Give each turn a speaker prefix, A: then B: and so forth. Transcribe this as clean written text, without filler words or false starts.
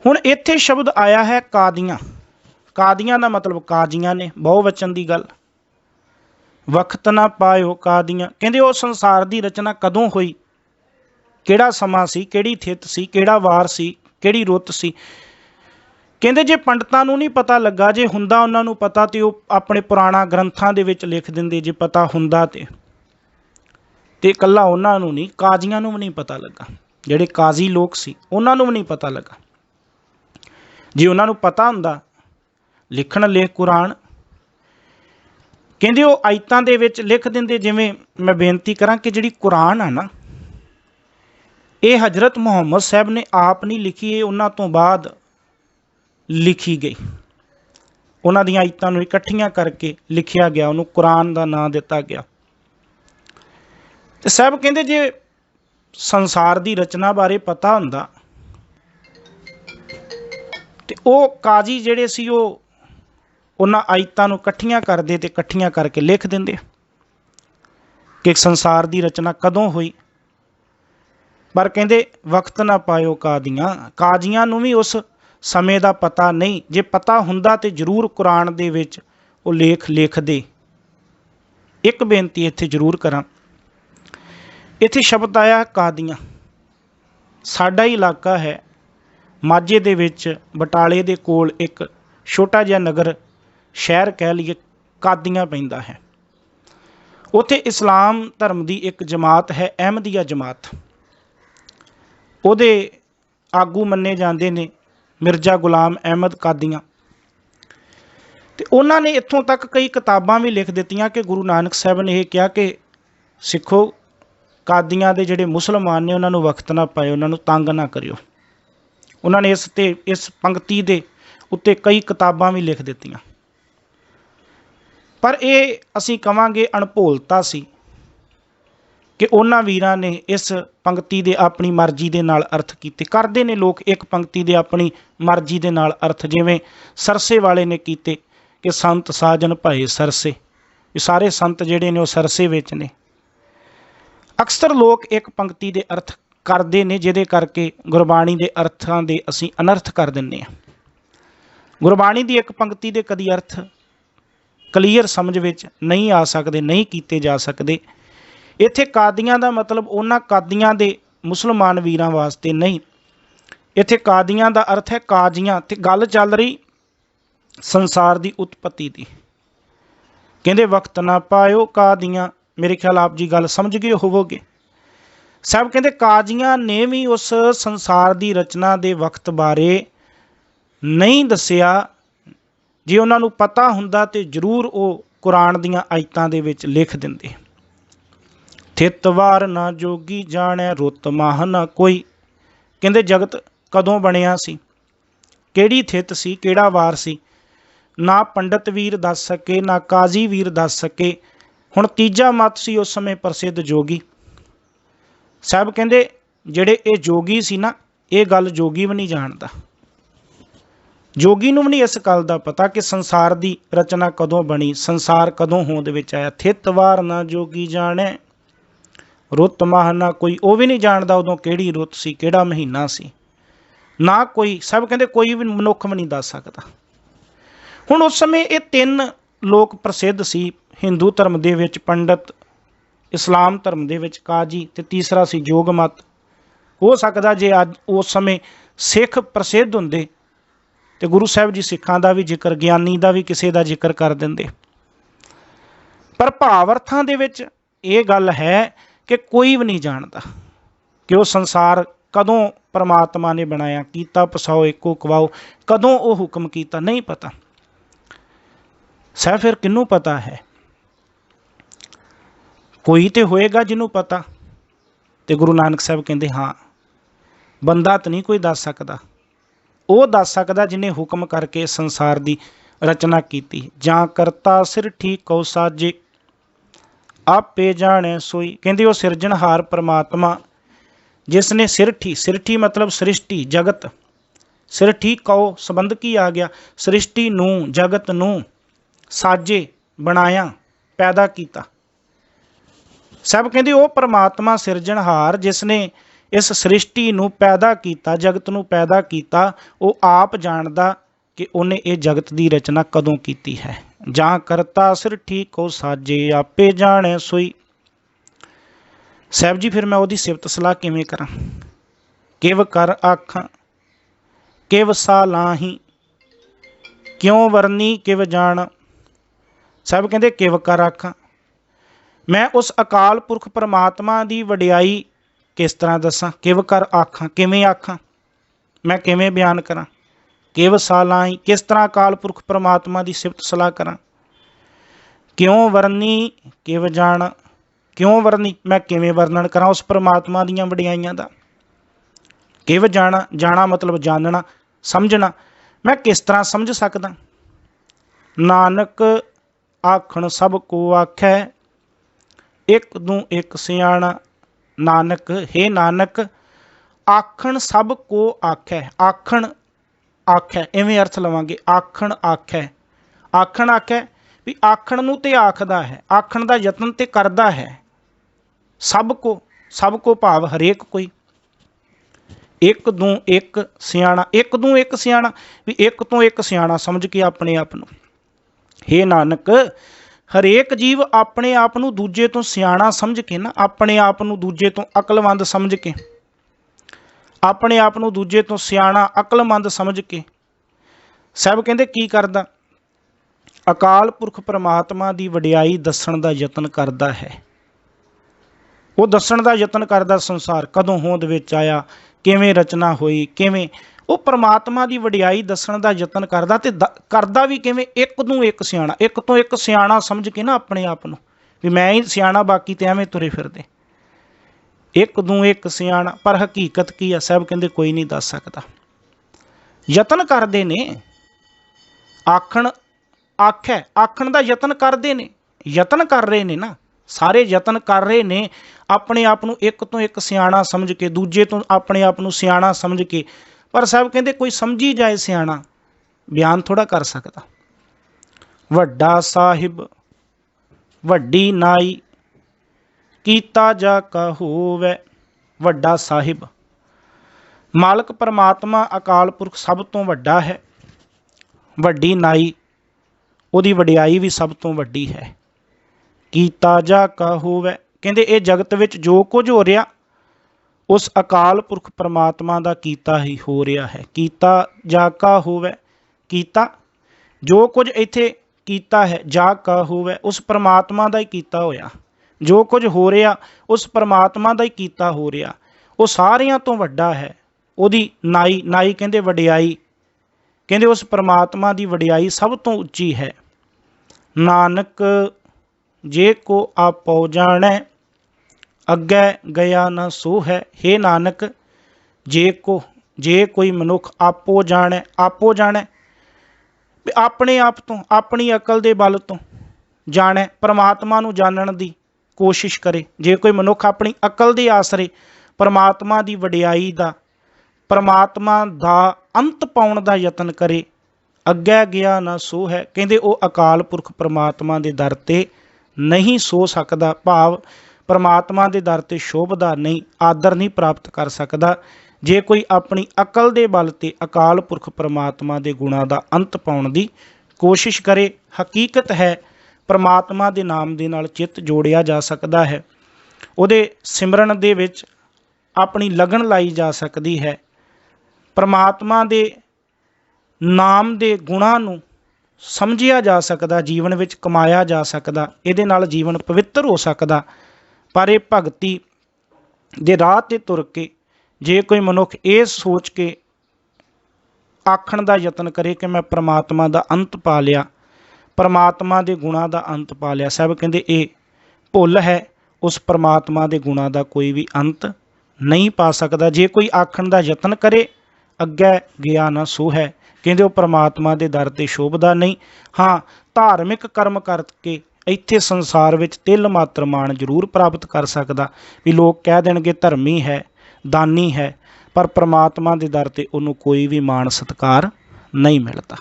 A: हुण इत्थे शब्द आया है कादियां। कादियां का मतलब काजियां ने, बहुवचन की गल। वक्त ना पायो कादियां, कहंदे वो संसार की रचना कदों हुई, किहड़ा समा सी, किहड़ी थित सी, किहड़ा वार सी, किहड़ी रुत सी। कहंदे जे पंडितां नूं नहीं पता लगा, जे हुंदा उन्हां नूं पता तो वो अपने पुराणा ग्रंथां दे विच लिख दिंदे, जे पता हुंदा ते कल्ला उन्हां नूं नहीं, काजियां नूं भी नहीं पता लगा। जिहड़े काजी लोग सी उन्हां नूं भी नहीं पता लगा। जे उन्हां नूं पता हुंदा, लिखण लेख कुरान, कहंदे वो आयतां दे विच लिख दिंदे। जिवें मैं बेनती करां कि जिहड़ी कुरान आ ना, ये हज़रत मुहम्मद साहब ने आप नहीं लिखी, ये उन्हां तों बाद लिखी गई। उन्हां दीआं आयतां नूं इकट्ठियां करके लिखिया गया, उन्होंने कुरान का नाम दिता गया। ते साहब कहंदे जे संसार की रचना बारे पता हुंदा ते वो काजी जिहड़े सी वो उन्हां आयतां नूं इकट्ठियां करदे ते इकट्ठियां करके लिख दिंदे कि संसार की रचना कदों हुई। पर कहंदे वक्त ना पायो कादियां, काजियां नूं भी उस समय का पता नहीं। जे पता हुंदा तो जरूर कुरान दे विच वो लेख लिखदे। एक बेनती इत्थे जरूर करां, इत्थे शब्द आया कादियां। साडा ही इलाका है माझे दे विच, बटाले दे कोल एक छोटा जिहा नगर, शहर कह लीए, कादियां पैंदा है। उत्थे इस्लाम धर्म की एक जमात है, अहमदिया जमात। ਉਹਦੇ आगू मन्ने जाते ने मिर्जा गुलाम अहमद कादियां। तो उन्होंने इत्थों तक कई किताबां भी लिख दित्तियां कि गुरु नानक साहब ने यह कहा कि सिखो, कादियां दे जिहड़े मुसलमान ने उन्होंने वक्त ना पाए, उन्होंने तंग ना करियो। उन्होंने इस पंक्ति के उत्ते कई किताबां भी लिख दित्तियां। पर यह असीं कहांगे अणभोलता सी कि उन्हां वीरां ने इस पंक्ति दे अपनी मर्जी दे नाल अर्थ कीते। करदे ने लोग एक पंक्ति दे अपनी मर्जी दे नाल अर्थ, जिवें सरसे वाले ने कीते कि संत साजन भए सरसे। सारे संत जिहड़े ने वो सरसे विच ने। अक्सर लोग एक पंक्ति दे अर्थ करदे ने, जिहदे करके गुरबाणी दे अर्थां दे असीं अनर्थ कर दिंदे हां। गुरबाणी दी एक पंक्ति दे कदी अर्थ क्लीयर समझ विच नहीं आ सकदे, नहीं कीते जा सकदे। इत्थे कादियां का मतलब उन्हां कादियां दे मुसलमान वीरां वास्ते नहीं। इत्थे कादियां का अर्थ है काजियां। ते गल चल रही संसार की उत्पत्ति की। कहंदे वक्त ना पायो कादियां, मेरे ख्याल आप जी गल समझ गए होवोगे। साहब कहंदे काजियां ने भी उस संसार की रचना के वक्त बारे नहीं दसिया। जे उन्हां नूं पता हुंदा ते जरूर वो कुरान दीआं आयतां दे विच लिख दिंदे। थित वार ना जोगी जाने, रुत माह ना कोई। कहंदे जगत कदों बनिया सी, किहड़ी थित सी, किहड़ा वार सी, ना पंडित वीर दस सके, ना काजी वीर दस सके। हुण तीजा मत सी उस समय प्रसिद्ध जोगी। साहब कहंदे जिहड़े ये जोगी सी ना, ये गल जोगी भी नहीं जानदा। जोगी नूं भी नहीं इस गल का पता कि संसार की रचना कदों बनी, संसार कदों होंद विच आया। थित वार ना जोगी जाने, रुत माह ना कोई। वो भी नहीं जानता उदों किहड़ी रुत सी, किहड़ा महीना सी, ना कोई। सब कहते कोई भी मनुख भी नहीं दस सकता। हुण उस समय ये तीन लोग प्रसिद्ध सी हिंदू धर्म दे विच, पंडित, इस्लाम धर्म दे विच काजी, ते तीसरा सी जोग मत। हो सकदा जे अज उस समय सिख प्रसिद्ध हुंदे ते गुरु साहब जी सिखां दा भी जिक्र, ज्ञानी दा भी किसी दा जिक्र कर दिंदे। पर भावअर्थां दे विच ये गल है कि कोई भी नहीं जानता कि वो संसार कदों परमात्मा ने बनाया, कीता पसाओ एको कवाओ, कदों वो हुक्म कीता, नहीं पता। सह फिर किनू पता है? कोई तो होएगा जिन्हों पता। तो गुरु नानक साहब कहते हाँ, बंदा तो नहीं कोई दस सकता, वो दस सकता जिन्हें हुक्म करके संसार की रचना की। जां करता सिर ठीक कौ साजे, आपे जाने सोई। कहते वो सिरजनहार परमात्मा जिसने सिरठी, सिरठी मतलब सृष्टि जगत, सिरठी कौ संबंध की आ गया, सृष्टि नूं जगत नूं साजे बनाया, पैदा किया। सब कहते वो परमात्मा सिरजनहार जिसने इस सृष्टि नूं पैदा कीता, जगत नूं पैदा कीता, वो आप जानदा कि उन्हें ये जगत की रचना कदों कीती है। जां करता सिर ठीक हो साजे आपे जाने सोई। साहब जी फिर मैं उहदी सिफत सलाह किवें करां? किव कर आखां किव सा लाही, क्यों वरनी किव जान। साहब कहते किव कर आखां, मैं उस अकाल पुरख परमात्मा की वडियाई किस तरह दसां? किव कर आखां, किवें आखां, मैं किवें बयान करां? किव सा लाही, किस तरह अकाल पुरख परमात्मा की सिफत सलाह करां? क्यों वरनी किव जान, क्यों वरनी, मैं किवें वर्णन करां उस परमात्मा दीयां वडियाइयां दा। किव जाना, जाना मतलब जानना, समझना, मैं किस तरह समझ सकदा। नानक आखण सब को आखै एक दूं एक सियाणा। नानक, हे नानक, आखण सब को आखै, आखण आखै इवें अर्थ लवांगे, आखण आखै, आखण आखै भी आखण नूं ते आखदा है, आखण दा यतन ते करदा है। सब को भाव हरेक कोई। एक दूं एक सियाणा, एक दूं एक सियाणा भी एक तो एक सियाणा समझ के अपने आप नूं। हे नानक, हरेक जीव अपने आप नूं दूजे तो सियाणा समझ के ना, अपने आप नूं दूजे तो अकलमंद समझ के, अपने आप नूं दूजे तो सियाणा अकलमंद समझ के साहब कहंदे की करदा? अकाल पुरख परमात्मा की वडियाई दसण दा यतन करदा है। वो दसण दा यतन करदा संसार कदों होंद विच आया, किवें रचना हुई, किवें वो परमात्मा की वडियाई दसण दा यतन करदा ते करदा भी किवें? एक दूं एक सियाणा, एक तो एक सियाणा समझ के ना अपने आप नूं भी मैं ही सियाणा, बाकी ते एवें तुरे फिरदे। एक दूं एक सियाणा, पर हकीकत की है? साहब कहंदे कोई नहीं दस सकदा। यतन करदे ने, आखण आखै, आखण दा यतन करदे ने, यतन कर रहे ने ना, सारे यतन कर रहे ने अपने आप नूं एक तो एक सियाणा समझ के, दूजे तो अपने आप नूं सियाणा समझ के, पर साहब कहंदे कोई समझी जाए सियाणा बयान थोड़ा कर सकदा। वड्डा साहिब वड्डी नाई कीता जा का होवै। वड्डा साहिब, मालक परमात्मा अकाल पुरख सब तो वड्डा है। वड्डी नाई, उहदी वडियाई भी सब तो वड्डी है। कीता जा का होवै, कहंदे ये जगत विच जो कुछ हो रहा उस अकाल पुरख परमात्मा का कीता ही हो रहा है। कीता जा का होवै, कीता जो कुछ इत्थे कीता है, जा का होवै उस परमात्मा का ही कीता होया। जो कुछ हो रहा उस परमात्मा का ही कीता हो रहा, वो सारियां तो वड्डा है। उहदी नाई, नाई कहंदे वडियाई, कहंदे उस परमात्मा की वडियाई सब तो उच्ची है। नानक जे को आपो जाणै अग्गै गया न सो है। हे नानक, जे कोई मनुख आपो जाणै, आपो जाणै अपने आप तो, अपनी अकल दे बल तो जाणै, परमात्मा नूं जानण दी कोशिश करे। जे कोई मनुख अपनी अकल दे आसरे परमात्मा की वडियाई दा, परमात्मा दा अंत पाउण दा यतन करे, अग्गै गया ना सो है, कहंदे वो अकाल पुरख परमात्मा दे दर ते नहीं सो सकदा। भाव परमात्मा के दर ते शोभदा नहीं, आदर नहीं प्राप्त कर सकदा। जे कोई अपनी अकल दे बल ते अकाल पुरख परमात्मा के गुणां दा अंत पाउण दी कोशिश करे। हकीकत है परमात्मा के नाम दे नाल चित्त जोड़िया जा सकदा है, उहदे सिमरन दे विच अपनी लगन लाई जा सकती है। परमात्मा के नाम के गुणां नूं समझिया जा सकदा, जीवन विच कमाया जा सकदा, इहदे नाल जीवन पवित्र हो सकदा। पर यह भगती दे राह ते तुर के जे कोई मनुख ये सोच के आखण दा यतन करे कि मैं परमात्मा दा अंत पा लिया, परमात्मा दे गुणां दा अंत पा लिया, साहब कहंदे ये भुल है। उस परमात्मा दे गुणां दा कोई भी अंत नहीं पा सकदा। जे कोई आखण दा यतन करे अग्गै गया ना सो है, कहंदे वो परमात्मा दे दर ते शोभदा नहीं। हाँ, धार्मिक कर्म करके ਇੱਥੇ संसार ਵਿੱਚ तिल मात्र मान जरूर प्राप्त कर सकदा भी लोग कह देणगे धर्मी है, दानी है, पर परमात्मा के दर ते उन्होंने कोई भी मान सत्कार नहीं मिलता।